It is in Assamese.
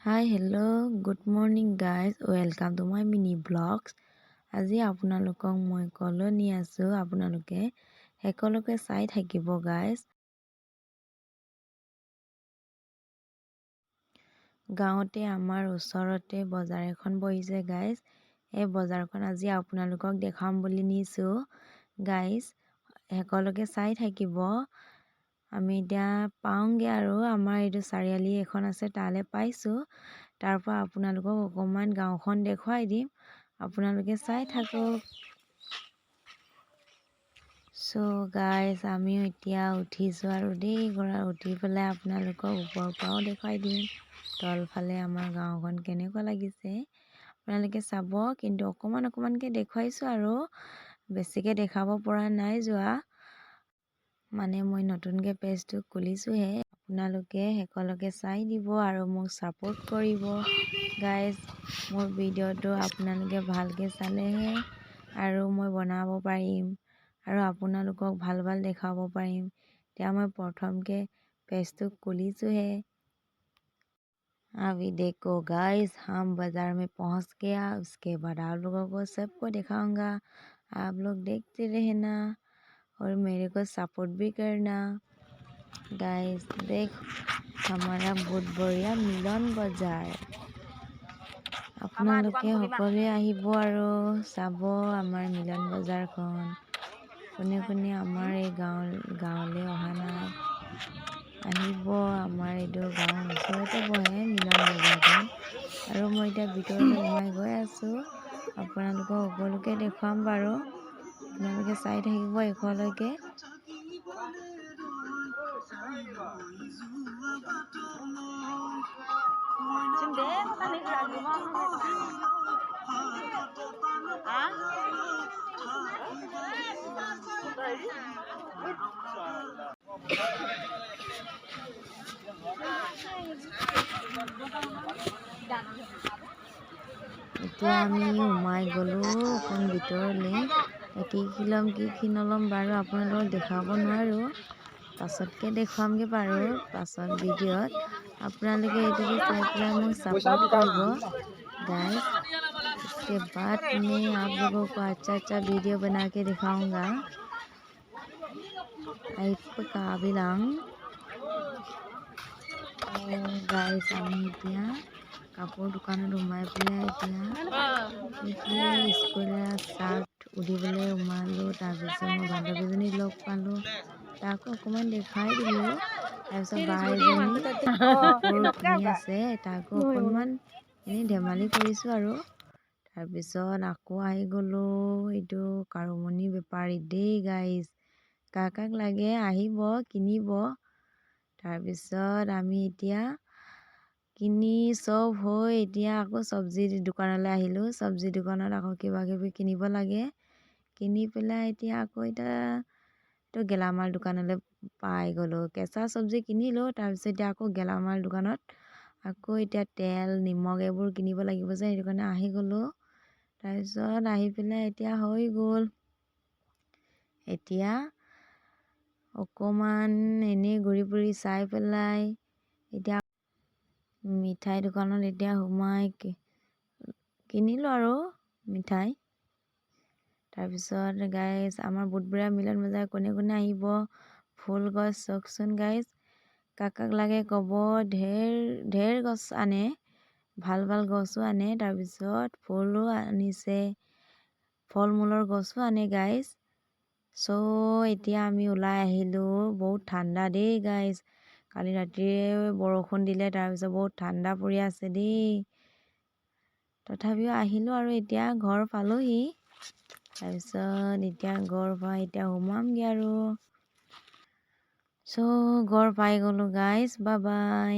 Hi hello' good morning guys welcome to my mini blogs. আজি আপোনালোকক মই কলৈ নি আছোঁ আপোনালোকে শেষলৈকে চাই থাকিব গাইজ। গাঁৱতে আমাৰ ওচৰতে বজাৰ এখন বহিছে গাইজ। এই বজাৰখন আজি আপোনালোকক দেখাম বুলি নিছোঁ গাইজ, শেষলৈকে চাই থাকিব। আমি এতিয়া পাওঁগৈ আৰু আমাৰ এইটো চাৰিআলি এখন আছে, তালৈ পাইছোঁ। তাৰ পৰা আপোনালোকক অকণমান গাঁওখন দেখুৱাই দিম, আপোনালোকে চাই থাকক। চ' গাইজ আমিও এতিয়া উঠিছোঁ আৰু দেই উঠি পেলাই আপোনালোকক ওপৰৰ পৰাও দেখুৱাই দিম তলফালে আমাৰ গাঁওখন কেনেকুৱা লাগিছে আপোনালোকে চাব। কিন্তু অকণমানকৈ দেখুৱাইছোঁ আৰু বেছিকৈ দেখাব পৰা নাই যোৱা, মানে মই নতুনকৈ পেজটো খুলিছোঁহে। আপোনালোকে শেষলৈকে চাই দিব আৰু মোক ছাপোৰ্ট কৰিব গাইজ। মোৰ ভিডিঅ'টো আপোনালোকে ভালকৈ চালেহে আৰু মই বনাব পাৰিম আৰু আপোনালোকক ভাল দেখাব পাৰিম। এতিয়া মই প্ৰথমকৈ পেজটো খুলিছোঁহে। अभी देखो गाइस हम बाज़ार में पहुंच गया। उसके बाद आप लोगों को सबको दिखाऊंगा, आप लोग देखते रहना और मेरे को सपोर्ट भी करना गाइस। देख हमारा बहुत बढ़िया मिलन बाजार, আপোনালোকে সকলোৱে আহিব আৰু চাব আমাৰ মিলন বজাৰখন। কোনে কোনে আমাৰ এই গাঁৱলৈ অহা নাই আহিব। আমাৰ এইটো গাঁৱৰ ওচৰতে বহে মিলন বজাৰখন আৰু মই এতিয়া ভিতৰলৈ সোমাই গৈ আছোঁ। আপোনালোকক সকলোকে দেখুৱাম বাৰু, আপোনালোকে চাই থাকিব শেষলৈকে। এতিয়া আমি সোমাই গ'লোঁ অকণ ভিতৰলৈ। কি ল'ম কি নল'ম বাৰু আপোনালোকক দেখাব নোৱাৰোঁ, পাছতকৈ দেখুৱামগৈ বাৰু পাছত ভিডিঅ'ত। আপোনালোকে এইটোকে চাই পেলাই মোক ছাপোৰ্ট কৰিব गाइस। इसके बाद मैं आप लोगों को अच्छा वीडियो बना के दिखाऊंगा। काबिलांग गाइस আমি এতিয়া কাপোৰ দোকানত সোমাই পেলাই এতিয়া স্কুলীয়া চাৰ্ট উলিবলৈ সোমালোঁ। তাৰপিছত মই বান্ধৱীজনীক লগ পালোঁ, তাকো অকণমান দেখাই দিলোঁ। তাৰপিছত বা এজনী কাপোৰ কিনি আছে, তাকো অকণমান এনেই ধেমালি কৰিছোঁ আৰু। তাৰপিছত আকৌ আহি গ'লোঁ এইটো কাৰুমণি বেপাৰী দেই গাইজ, কাক লাগে আহিব কিনিব। তাৰপিছত আমি এতিয়া কিনি চব হৈ এতিয়া আকৌ চব্জি দোকানলৈ আহিলোঁ। চব্জি দোকানত আকৌ কিবা কিবি কিনিব লাগে, কিনি পেলাই এতিয়া আকৌ এইটো গেলামাল দোকানলৈ পাই গ'লোঁ। কেঁচা চব্জি কিনিলোঁ, তাৰপিছত এতিয়া আকৌ গেলামাল দোকানত আকৌ এতিয়া তেল নিমখ এইবোৰ কিনিব লাগিব যে, সেইটো কাৰণে আহি গ'লোঁ। তাৰপিছত আহি পেলাই এতিয়া হৈ গ'ল। এতিয়া অকণমান এনেই ঘূৰি ফুৰি চাই পেলাই এতিয়া মিঠাই দোকানত এতিয়া সোমাই কিনিলোঁ আৰু মিঠাই। তাৰপিছত গাইজ আমাৰ বুধবৰীয়া মিলন বজাৰ কোনে কোনে আহিব। ফুল গছ চাওকচোন গাইজ, কাক লাগে ক'ব। ঢেৰ গছ আনে, ভাল গছো আনে, তাৰপিছত ফুলো আনিছে, ফল মূলৰ গছো আনে গাইজ। চ' এতিয়া আমি ওলাই আহিলোঁ। বহুত ঠাণ্ডা দেই গাইজ, কালি ৰাতিয়ে বৰষুণ দিলে, তাৰপিছত বহুত ঠাণ্ডা পৰি আছে দেই। তথাপিও আহিলোঁ আৰু এতিয়া ঘৰ পালোহি। তাৰপিছত এতিয়া ঘৰ পাই এতিয়া সোমামগৈ আৰু। চ' ঘৰ পাই গ'লোঁ গাইজ, বাই বাই।